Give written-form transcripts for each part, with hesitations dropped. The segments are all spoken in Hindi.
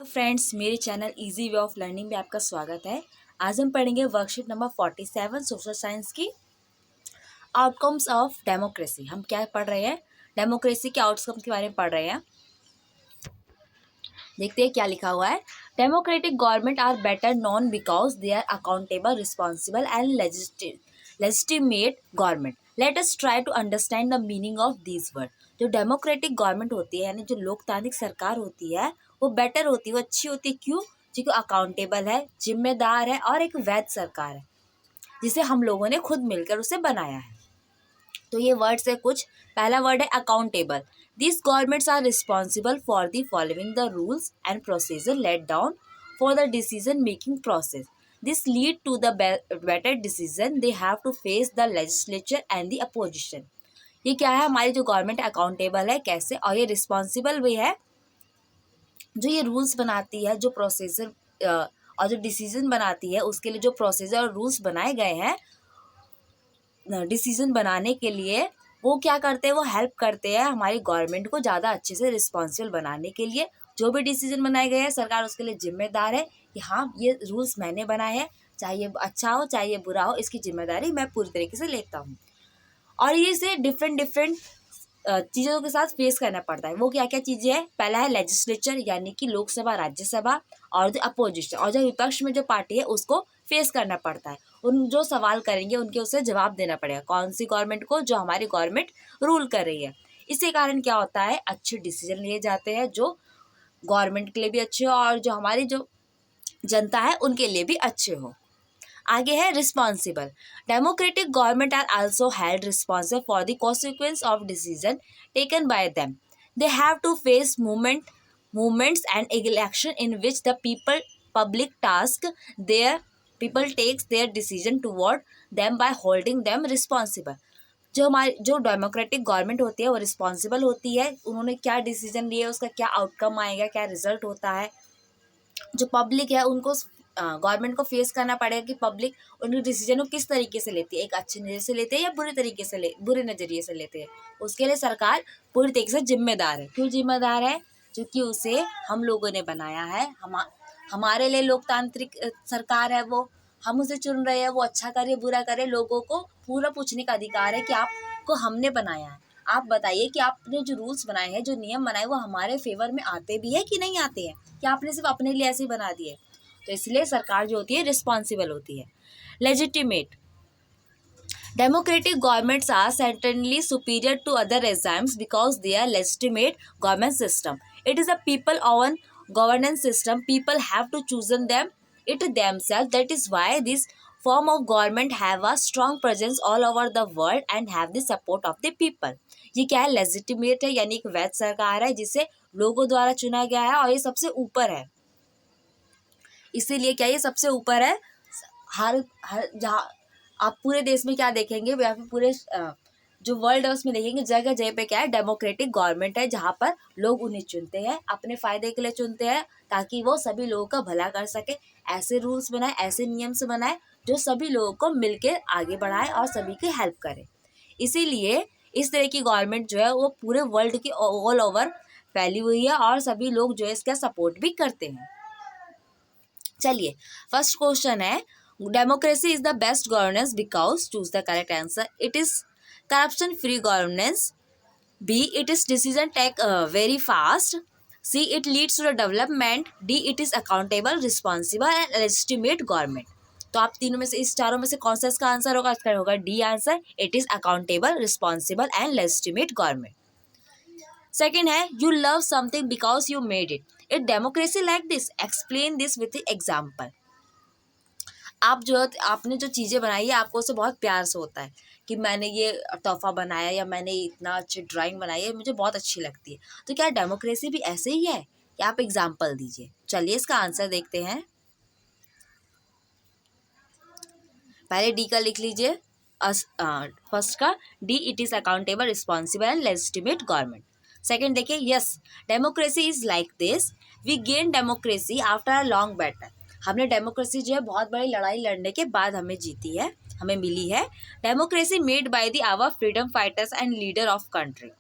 फ्रेंड्स, मेरे channel easy way of learning में आपका स्वागत है। आज हम पढ़ेंगे वर्कशीट नंबर 47 सोशल साइंस की आउटकम्स ऑफ डेमोक्रेसी। हम क्या पढ़ रहे हैं? डेमोक्रेसी के आउटकम के बारे में पढ़ रहे हैं। देखते हैं क्या लिखा हुआ है। Democratic government are better known because they are accountable, responsible and legitimate government. Let us try to understand the meaning of this word. जो डेमोक्रेटिक गवर्नमेंट होती है, यानी जो लोकतांत्रिक सरकार होती है, वो बेटर होती है, वो अच्छी होती है। क्यों? क्योंकि अकाउंटेबल है, जिम्मेदार है और एक वैध सरकार है जिसे हम लोगों ने खुद मिलकर उसे बनाया है। तो ये वर्ड्स है कुछ। पहला वर्ड है accountable. These governments are responsible for the following the rules and procedure laid down for the decision making process. This lead to the better decision. They have to face the legislature and the opposition. ये क्या है? हमारी जो गवर्नमेंट अकाउंटेबल है, कैसे? और ये रिस्पॉन्सिबल भी है, जो ये रूल्स बनाती है, जो प्रोसीजर और जो डिसीजन बनाती है, उसके लिए जो प्रोसीजर और रूल्स बनाए गए हैं डिसीजन बनाने के लिए, वो क्या करते हैं? वो हेल्प करते हैं हमारी गवर्नमेंट को ज़्यादा अच्छे से रिस्पॉन्सिबल बनाने के लिए। जो भी डिसीजन बनाए गए हैं, सरकार उसके लिए जिम्मेदार है कि हाँ, ये रूल्स मैंने बनाए हैं, चाहे ये अच्छा हो चाहे ये बुरा हो, इसकी जिम्मेदारी मैं पूरी तरीके से लेता हूँ। और ये इसे डिफरेंट चीज़ों के साथ फेस करना पड़ता है। वो क्या क्या चीज़ें हैं? पहला है लेजिस्लेचर, यानी कि लोकसभा, राज्यसभा, और जो अपोजिशन और जो विपक्ष में जो पार्टी है उसको फेस करना पड़ता है। उन जो सवाल करेंगे उनके उसे जवाब देना पड़ेगा। कौन सी गवर्नमेंट को? जो हमारी गवर्नमेंट रूल कर रही है। इसी कारण क्या होता है? अच्छे डिसीजन लिए जाते हैं जो गवर्नमेंट के लिए भी अच्छे हो और जो हमारी जो जनता है उनके लिए भी अच्छे हो। आगे है responsible. Democratic government are also held responsible for the consequence of decision taken by them. They have to face movements and election in which the public task their people takes their decision toward them by holding them responsible. जो हमारी जो डेमोक्रेटिक गवर्नमेंट होती है वो रिस्पॉन्सिबल होती है। उन्होंने क्या डिसीजन लिए, उसका क्या आउटकम आएगा, क्या रिजल्ट होता है। जो पब्लिक है उनको गवर्नमेंट को फेस करना पड़ेगा कि पब्लिक उनके डिसीजन को किस तरीके से लेती है, एक अच्छे नज़रिए से लेते हैं या बुरे तरीके से बुरे नज़रिए से लेते हैं। उसके लिए सरकार पूरी तरीके से जिम्मेदार है। क्यों जिम्मेदार है? क्योंकि उसे हम लोगों ने बनाया है। हमारे लिए लोकतांत्रिक सरकार है, वो हम उसे चुन रहे हैं। वो अच्छा करे बुरा करे, लोगों को पूरा पूछने का अधिकार है कि आपको हमने बनाया है, आप बताइए कि आपने जो रूल्स बनाए हैं, जो नियम बनाए, वो हमारे फेवर में आते भी है कि नहीं आते हैं, कि आपने सिर्फ अपने लिए ऐसे ही बना दिए। तो इसलिए सरकार जो होती है रिस्पॉन्सिबल होती है। Legitimate. Democratic governments are certainly superior to other regimes because they are legitimate government system. It is a people-owned governance system. People have to choose them it themselves. That is why this form of government have a strong presence all over the world and have the support of the people. ये क्या है? लेजिटिमेट है, यानी एक वैध सरकार है जिसे लोगों द्वारा चुना गया है और ये सबसे ऊपर है। इसीलिए क्या ये सबसे ऊपर है। हर हर जहाँ आप पूरे देश में क्या देखेंगे, या फिर पूरे जो वर्ल्ड है उसमें देखेंगे, जगह जगह पे क्या है? डेमोक्रेटिक गवर्नमेंट है, जहाँ पर लोग उन्हें चुनते हैं, अपने फ़ायदे के लिए चुनते हैं, ताकि वो सभी लोगों का भला कर सके। ऐसे रूल्स बनाए, ऐसे नियम से बनाए जो सभी लोगों को मिलकर आगे बढ़ाए और सभी की हेल्प करे। इसीलिए इस तरह की गवर्नमेंट जो है वो पूरे वर्ल्ड की ऑल ओवर फैली हुई है और सभी लोग जो है इसका सपोर्ट भी करते हैं। चलिए, फर्स्ट क्वेश्चन है, democracy is the best governance because, choose the correct answer. It is corruption free governance. B, it is decision take very fast. C, it leads to the development. D, it is accountable, responsible and legitimate government. तो आप तीनों में से, इस चारों में से कौन सा इसका आंसर होगा? इसका होगा D answer. It is accountable, responsible and legitimate government. Second है, you love something because you made it. It democracy like this, explain this with example. आप जो आपने जो चीज़ें बनाई है, आपको उससे बहुत प्यार से होता है कि मैंने ये तोहफा बनाया या मैंने इतना अच्छी ड्राइंग बनाई है, मुझे बहुत अच्छी लगती है। तो क्या डेमोक्रेसी भी ऐसे ही है? या आप एग्जाम्पल दीजिए। चलिए इसका आंसर देखते हैं। पहले डी का लिख लीजिए, फर्स्ट का D, it is accountable, responsible and legitimate government. Second देखिए, yes democracy is like this, we gain democracy after a long battle. हमने डेमोक्रेसी जो है बहुत बड़ी लड़ाई लड़ने के बाद हमें जीती है, हमें मिली है। Democracy made by the our freedom fighters and leader of country.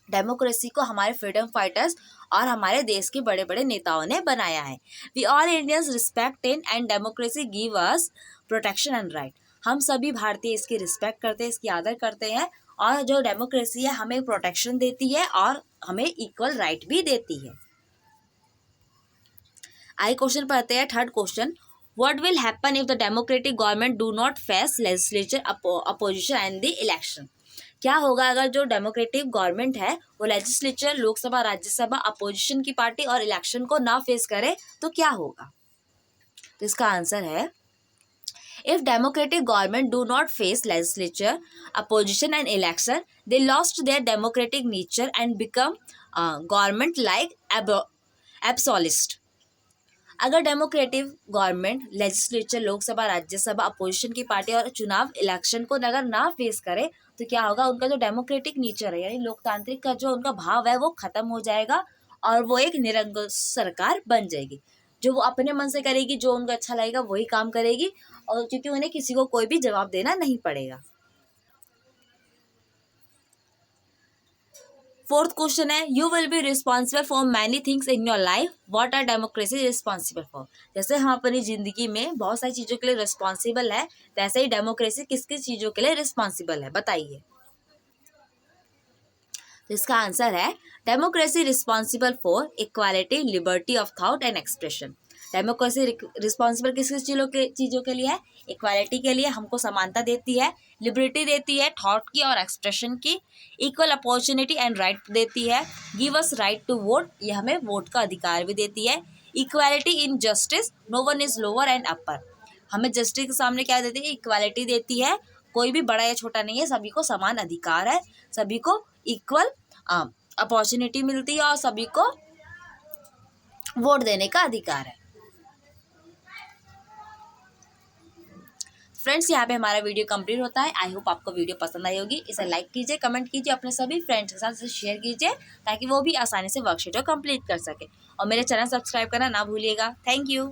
Democracy को हमारे फ्रीडम फाइटर्स और हमारे देश के बड़े बड़े नेताओं ने बनाया है। We all Indians respect in and democracy give us protection and right. हम सभी भारतीय इसकी रिस्पेक्ट करते हैं, इसकी आदर करते हैं, और जो डेमोक्रेसी है हमें प्रोटेक्शन देती है और हमें इक्वल राइट भी देती है। आई क्वेश्चन पढ़ते हैं, third question. What will happen if the democratic government do not face legislature opposition and the election. क्या होगा अगर जो डेमोक्रेटिक गवर्नमेंट है वो लेजिस्लेचर, लोकसभा, राज्यसभा, अपोजिशन की पार्टी और इलेक्शन को ना फेस करे तो क्या होगा? तो इसका आंसर है, if democratic government do not face legislature opposition and election they lost their democratic nature and become government like absolutist. अगर democratic government legislature, Lok Sabha, Rajya Sabha, opposition की पार्टी और चुनाव, इलेक्शन को अगर ना फेस करे तो क्या होगा? उनका जो डेमोक्रेटिक नेचर है यानी लोकतांत्रिक का जो उनका भाव है वो खत्म हो जाएगा और वो एक निरंकुश सरकार बन जाएगी, जो वो अपने मन से करेगी, जो उनको अच्छा लगेगा वही काम करेगी, और क्योंकि उन्हें किसी को कोई भी जवाब देना नहीं पड़ेगा। फोर्थ क्वेश्चन है, you will be responsible for many things in your life, what are democracy responsible for. जैसे हम अपनी जिंदगी में बहुत सारी चीज़ों के लिए रिस्पॉन्सिबल है, वैसे ही डेमोक्रेसी किस किस चीज़ों के लिए रिस्पॉन्सिबल है, बताइए। तो इसका आंसर है, democracy responsible for equality, liberty of thought and expression. Democracy responsible किस किस चीज़ों के लिए है? इक्वालिटी के लिए, हमको समानता देती है, लिबर्टी देती है थॉट की और एक्सप्रेशन की, इक्वल अपॉर्चुनिटी एंड राइट देती है, give us right to vote, ये हमें वोट का अधिकार भी देती है, equality in justice, no one is lower and upper, हमें जस्टिस के सामने क्या देती है? इक्वालिटी देती है, कोई भी बड़ा या छोटा नहीं है, सभी को समान अधिकार है, सभी को इक्वल अपॉर्चुनिटी मिलती है और सभी को वोट देने का अधिकार है। फ्रेंड्स, यहाँ पे हमारा वीडियो कंप्लीट होता है। आई होप आपको वीडियो पसंद आई होगी। इसे लाइक कीजिए, कमेंट कीजिए, अपने सभी फ्रेंड्स के साथ इसे शेयर कीजिए ताकि वो भी आसानी से वर्कशीट को कंप्लीट कर सके, और मेरे चैनल सब्सक्राइब करना ना भूलिएगा। Thank you.